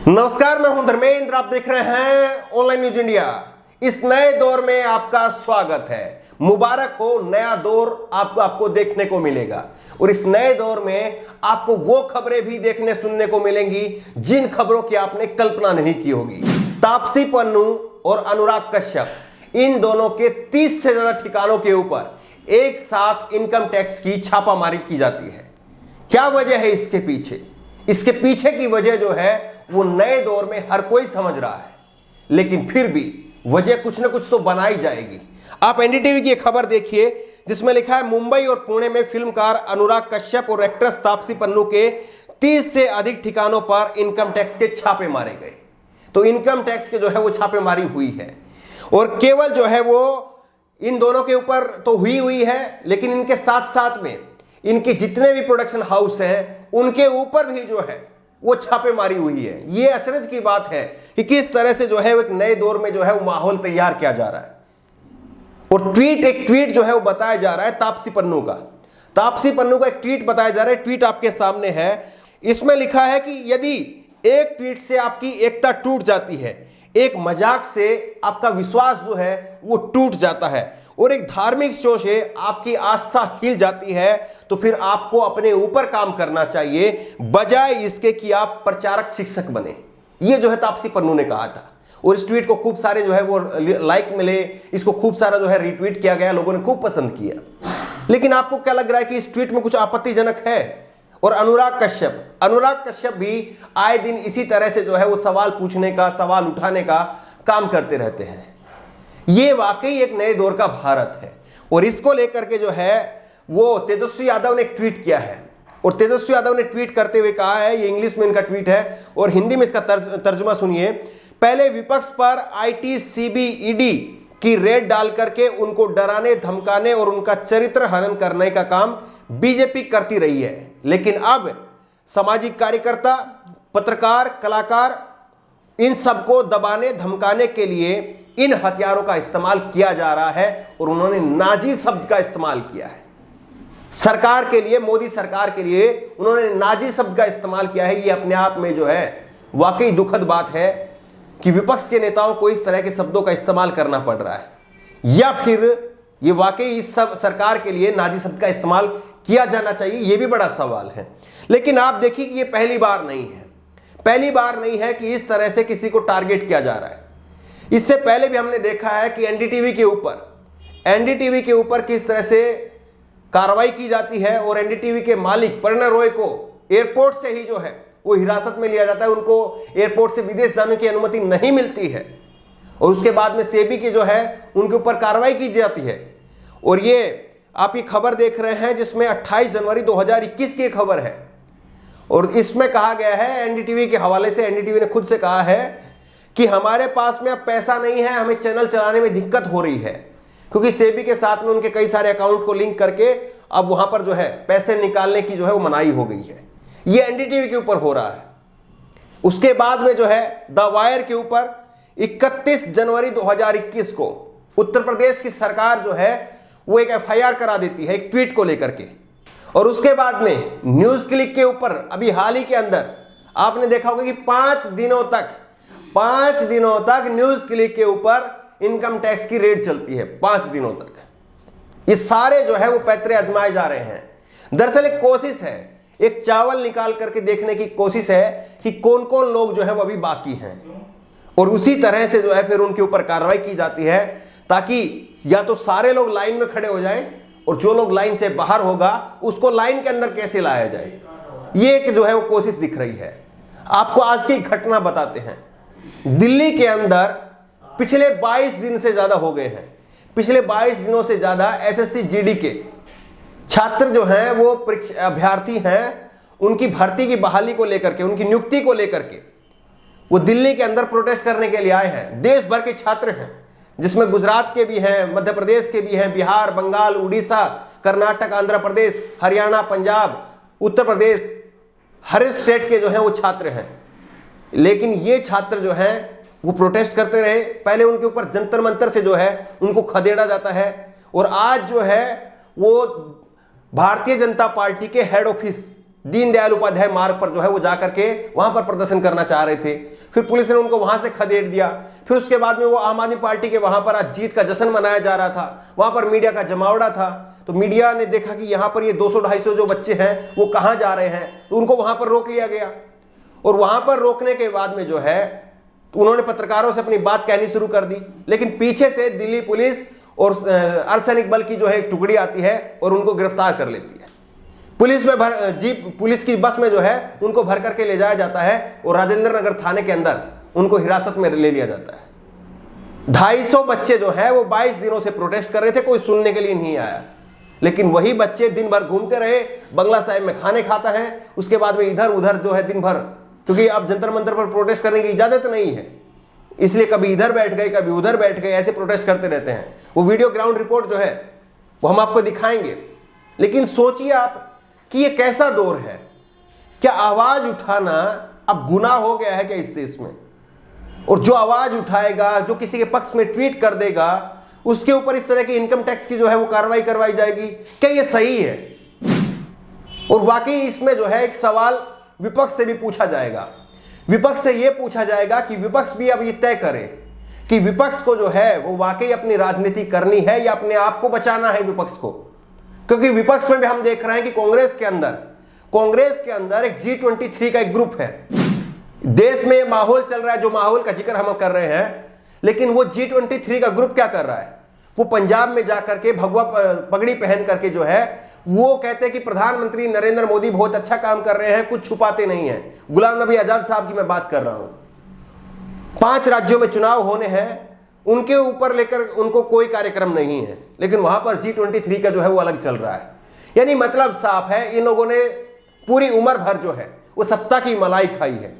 नमस्कार, मैं हूं धर्मेंद्र। आप देख रहे हैं ऑनलाइन न्यूज इंडिया। इस नए दौर में आपका स्वागत है। मुबारक हो, नया दौर आपको देखने को मिलेगा। और इस नए दौर में आपको वो खबरें भी देखने सुनने को मिलेंगी जिन खबरों की आपने कल्पना नहीं की होगी। तापसी पन्नू और अनुराग कश्यप, इन दोनों के 30 से ज्यादा ठिकानों के ऊपर एक साथ इनकम टैक्स की छापामारी की जाती है। क्या वजह है इसके पीछे? इसके पीछे की वजह जो है वो नए दौर में हर कोई समझ रहा है, लेकिन फिर भी वजह कुछ ना कुछ तो बनाई जाएगी। आप एनडीटीवी की एक खबर देखिए जिसमें लिखा है, मुंबई और पुणे में फिल्मकार अनुराग कश्यप और एक्ट्रेस तापसी पन्नू के 30 से अधिक ठिकानों पर इनकम टैक्स के छापे मारे गए। तो इनकम टैक्स के जो है वो छापेमारी हुई है, और केवल जो है वो इन दोनों के ऊपर तो हुई है, लेकिन इनके साथ साथ में इनके जितने भी प्रोडक्शन हाउस हैं उनके ऊपर भी जो है वो छापेमारी हुई है। ये अचरज की बात है कि किस तरह से जो है वो एक नए दौर में जो है वो माहौल तैयार किया जा रहा है। और एक ट्वीट जो है वो बताया जा रहा है तापसी पन्नू का एक ट्वीट बताया जा रहा है। ट्वीट आपके सामने है। इसमें लिखा है कि यदि एक ट्वीट से आपकी एकता टूट जाती है, एक मजाक से आपका विश्वास जो है वो टूट जाता है, और एक धार्मिक शो से आपकी आस्था खिल जाती है, तो फिर आपको अपने ऊपर काम करना चाहिए बजाय इसके कि आप प्रचारक शिक्षक बने। ये जो है तापसी पन्नू ने कहा था। और इस ट्वीट को खूब सारे जो है वो लाइक मिले, इसको खूब सारा जो है रीट्वीट किया गया, लोगों ने खूब पसंद किया। लेकिन आपको क्या लग रहा है कि इस ट्वीट में कुछ आपत्तिजनक है? और अनुराग कश्यप भी आए दिन इसी तरह से जो है वो सवाल पूछने का, सवाल उठाने का काम करते रहते हैं। ये वाकई एक नए दौर का भारत है, और इसको लेकर के जो है वो तेजस्वी यादव ने एक ट्वीट किया है। और तेजस्वी यादव ने ट्वीट करते हुए कहा है, ये इंग्लिश में इनका ट्वीट है और हिंदी में इसका तर्जुमा सुनिए। पहले विपक्ष पर आईटी, सीबी, ईडी की रेड डाल करके उनको डराने, धमकाने और उनका चरित्र हनन करने का काम बीजेपी करती रही है, लेकिन अब सामाजिक कार्यकर्ता, पत्रकार, कलाकार, इन सबको दबाने, धमकाने के लिए इन हथियारों का इस्तेमाल किया जा रहा है। और उन्होंने नाजी शब्द का इस्तेमाल किया है सरकार के लिए, मोदी सरकार के लिए उन्होंने नाजी शब्द का इस्तेमाल किया है। ये अपने आप में जो है वाकई दुखद बात है कि विपक्ष के नेताओं को इस तरह के शब्दों का इस्तेमाल करना पड़ रहा है, या फिर ये वाकई इस सब सरकार के लिए नाजी शब्द का इस्तेमाल किया जाना चाहिए, ये भी बड़ा सवाल है। लेकिन आप देखिए कि ये पहली बार नहीं है कि इस तरह से किसी को टारगेट किया जा रहा है। इससे पहले भी हमने देखा है कि एनडीटीवी के ऊपर किस तरह से कार्रवाई की जाती है, और एनडीटीवी के मालिक परिणय रॉय को एयरपोर्ट से ही जो है वो हिरासत में लिया जाता है। उनको एयरपोर्ट से विदेश जाने की अनुमति नहीं मिलती है, और उसके बाद में सेबी की जो है उनके ऊपर कार्रवाई की जाती है। और ये आप ये खबर देख रहे हैं जिसमें 28 जनवरी 2021 की खबर है, और इसमें कहा गया है एनडीटीवी के हवाले से, एनडीटीवी ने खुद से कहा है कि हमारे पास में अब पैसा नहीं है, हमें चैनल चलाने में दिक्कत हो रही है, क्योंकि सेबी के साथ में उनके कई सारे अकाउंट को लिंक करके अब वहां पर जो है पैसे निकालने की जो है वो मनाही हो गई है। ये एनडीटीवी के ऊपर हो रहा है। उसके बाद में जो है द वायर के ऊपर 31 जनवरी 2021 को उत्तर प्रदेश की सरकार जो है वो एक एफआईआर करा देती है एक ट्वीट को लेकर के। और उसके बाद में न्यूज क्लिक के ऊपर अभी हाल ही के अंदर आपने देखा होगा कि 5 दिनों तक न्यूज क्लिक के ऊपर इनकम टैक्स की रेड चलती है। 5 दिनों तक ये सारे जो है वो पैतरे आजमाए जा रहे हैं। दरअसल एक कोशिश है, एक चावल निकाल करके देखने की कोशिश है कि कौन कौन लोग जो है वो अभी बाकी हैं, और उसी तरह से जो है फिर उनके ऊपर कार्रवाई की जाती है, ताकि या तो सारे लोग लाइन में खड़े हो जाएं, और जो लोग लाइन से बाहर होगा उसको लाइन के अंदर कैसे लाया जाए, ये एक जो है वो कोशिश दिख रही है। आपको आज की घटना बताते हैं। दिल्ली के अंदर पिछले 22 दिन से ज्यादा हो गए हैं, पिछले 22 दिनों से ज्यादा एसएससी जीडी के छात्र जो हैं वो अभ्यर्थी हैं, उनकी भर्ती की बहाली को लेकर के, उनकी नियुक्ति को लेकर के वो दिल्ली के अंदर प्रोटेस्ट करने के लिए आए हैं। देश भर के छात्र हैं, जिसमें गुजरात के भी हैं, मध्य प्रदेश के भी हैं, बिहार, बंगाल, उड़ीसा, कर्नाटक, आंध्र प्रदेश, हरियाणा, पंजाब, उत्तर प्रदेश, हर स्टेट के जो हैं वो छात्र हैं। लेकिन ये छात्र जो हैं वो प्रोटेस्ट करते रहे। पहले उनके ऊपर जंतर मंतर से जो है उनको खदेड़ा जाता है, और आज जो है वो भारतीय जनता पार्टी के हेड ऑफिस दीनदयाल उपाध्याय मार्ग पर जो है वो जाकर के वहां पर प्रदर्शन करना चाह रहे थे। फिर पुलिस ने उनको वहां से खदेड़ दिया। फिर उसके बाद में वो आम आदमी पार्टी के वहां पर आज जीत का जश्न मनाया जा रहा था, वहां पर मीडिया का जमावड़ा था। तो मीडिया ने देखा कि यहां पर ये 200-250 जो बच्चे हैं वो कहां जा रहे हैं, तो उनको वहां पर रोक लिया गया। और वहां पर रोकने के बाद में जो है तो उन्होंने पत्रकारों से अपनी बात कहनी शुरू कर दी, लेकिन पीछे से दिल्ली पुलिस और अर्धसैनिक बल की जो है एक टुकड़ी आती है और उनको गिरफ्तार कर लेती है। पुलिस की बस में जो है उनको भर करके ले जाया जाता है और राजेंद्र नगर थाने के अंदर उनको हिरासत में ले लिया जाता है। 250 बच्चे जो है वो 22 दिनों से प्रोटेस्ट कर रहे थे, कोई सुनने के लिए नहीं आया। लेकिन वही बच्चे दिन भर घूमते रहे, बंगला साहिब में खाने खाता है, उसके बाद में इधर उधर जो है दिन भर, क्योंकि अब जंतर मंतर पर प्रोटेस्ट करने की इजाजत नहीं है, इसलिए कभी इधर बैठ गए कभी उधर बैठ गए, ऐसे प्रोटेस्ट करते रहते हैं। वो वीडियो ग्राउंड रिपोर्ट जो है वो हम आपको दिखाएंगे। लेकिन सोचिए आप कि ये कैसा दौर है, क्या आवाज उठाना अब गुनाह हो गया है क्या इस देश में? और जो आवाज उठाएगा, जो किसी के पक्ष में ट्वीट कर देगा, उसके ऊपर इस तरह की इनकम टैक्स की जो है वो कार्रवाई करवाई जाएगी, क्या ये सही है? और वाकई इसमें जो है एक सवाल विपक्ष से भी पूछा जाएगा। विपक्ष से यह पूछा जाएगा कि विपक्ष भी अब ये तय करे कि विपक्ष को जो है वो वाकई अपनी राजनीति करनी है या अपने आप को बचाना है विपक्ष को। क्योंकि विपक्ष में भी हम देख रहे हैं कि कांग्रेस के अंदर एक G23 का एक ग्रुप है। देश में माहौल चल रहा है, जो माहौल का जिक्र हम कर रहे हैं, लेकिन वो G23 का ग्रुप क्या कर रहा है? वो पंजाब में जाकर के भगवा पगड़ी पहन करके जो है वो कहते हैं कि प्रधानमंत्री नरेंद्र मोदी बहुत अच्छा काम कर रहे हैं, कुछ छुपाते नहीं हैं। गुलाम नबी आजाद साहब की मैं बात कर रहा हूं। 5 राज्यों में चुनाव होने हैं, उनके ऊपर लेकर उनको कोई कार्यक्रम नहीं है, लेकिन वहां पर G23 का जो है वो अलग चल रहा है। यानी मतलब साफ है, इन लोगों ने पूरी उम्र भर जो है वो सत्ता की मलाई खाई है,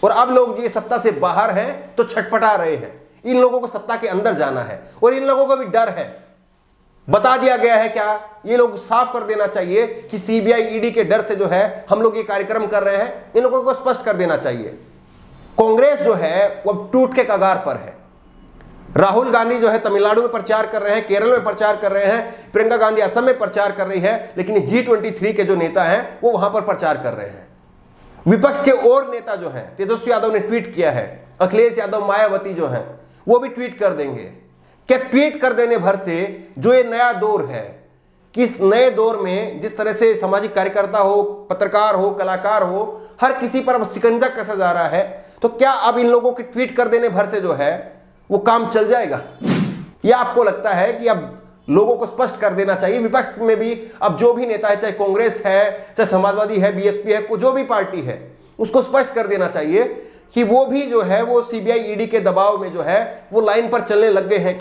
और अब लोग ये सत्ता से बाहर हैं तो छटपटा रहे हैं। इन लोगों को सत्ता के अंदर जाना है और इन लोगों को भी डर है। बता दिया गया है क्या, ये लोग साफ कर देना चाहिए कि सीबीआई ईडी के डर से जो है हम लोग ये कार्यक्रम कर रहे हैं, इन लोगों को स्पष्ट कर देना चाहिए। कांग्रेस जो है वो अब टूट के कगार पर है। राहुल गांधी जो है तमिलनाडु में प्रचार कर रहे हैं, केरल में प्रचार कर रहे हैं, प्रियंका गांधी असम में प्रचार कर रही है, लेकिन G23 के जो नेता हैं वो वहां पर प्रचार कर रहे हैं। विपक्ष के और नेता जो हैं, तेजस्वी यादव ने ट्वीट किया है, अखिलेश यादव, मायावती जो हैं वो भी ट्वीट कर देंगे। क्या ट्वीट कर देने भर से जो ये नया दौर है, कि इस नए दौर में जिस तरह से सामाजिक कार्यकर्ता हो, पत्रकार हो, कलाकार हो, हर किसी पर अब शिकंजा कसा जा रहा है, तो क्या अब इन लोगों के ट्वीट कर देने भर से जो है वो काम चल जाएगा? या आपको लगता है कि अब लोगों को स्पष्ट कर देना चाहिए, विपक्ष में भी अब जो भी नेता है, चाहे कांग्रेस है, चाहे समाजवादी है, बीएसपी है, जो भी पार्टी है, उसको स्पष्ट कर देना चाहिए कि वो भी जो है वो सीबीआई ईडी के दबाव में जो है वो लाइन पर चलने लग गए हैं?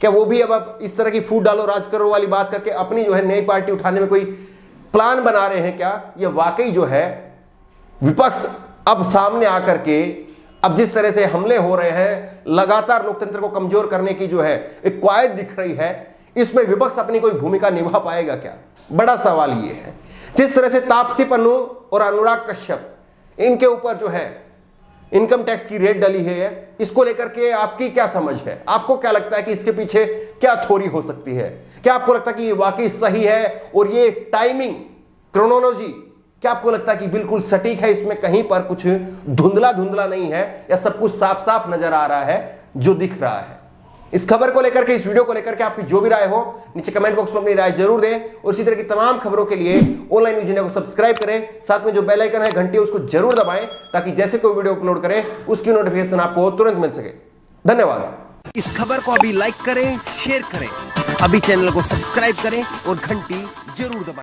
क्या वो भी अब इस तरह की फूट डालो राज करो वाली बात करके अपनी जो है नई पार्टी उठाने में कोई प्लान बना रहे हैं क्या? ये वाकई जो है विपक्ष अब सामने आकर के अब जिस तरह से हमले हो रहे हैं, लगातार लोकतंत्र को कमजोर करने की जो है एक कवायद दिख रही है, इसमें विपक्ष अपनी कोई भूमिका निभा पाएगा क्या? बड़ा सवाल ये है। जिस तरह से तापसी पन्नू और अनुराग कश्यप, इनके ऊपर जो है इनकम टैक्स की रेट डली है, इसको लेकर के आपकी क्या समझ है? आपको क्या लगता है कि इसके पीछे क्या थ्योरी हो सकती है? क्या आपको लगता है कि ये वाकई सही है और ये टाइमिंग, क्रोनोलॉजी, क्या आपको लगता है कि बिल्कुल सटीक है, इसमें कहीं पर कुछ धुंधला धुंधला नहीं है, या सब कुछ साफ साफ नजर आ रहा है जो दिख रहा है? इस खबर को लेकर के, इस वीडियो को लेकर के आपकी जो भी राय हो नीचे कमेंट बॉक्स में अपनी राय जरूर दें, और इसी तरह की तमाम खबरों के लिए ऑनलाइन न्यूज़ इंडिया को सब्सक्राइब करें, साथ में जो बेल आइकन है घंटी उसको जरूर दबाएं, ताकि जैसे कोई वीडियो अपलोड करें उसकी नोटिफिकेशन आपको तुरंत मिल सके। धन्यवाद। इस खबर को अभी लाइक करें, शेयर करें, अभी चैनल को सब्सक्राइब करें और घंटी जरूर दबाएं।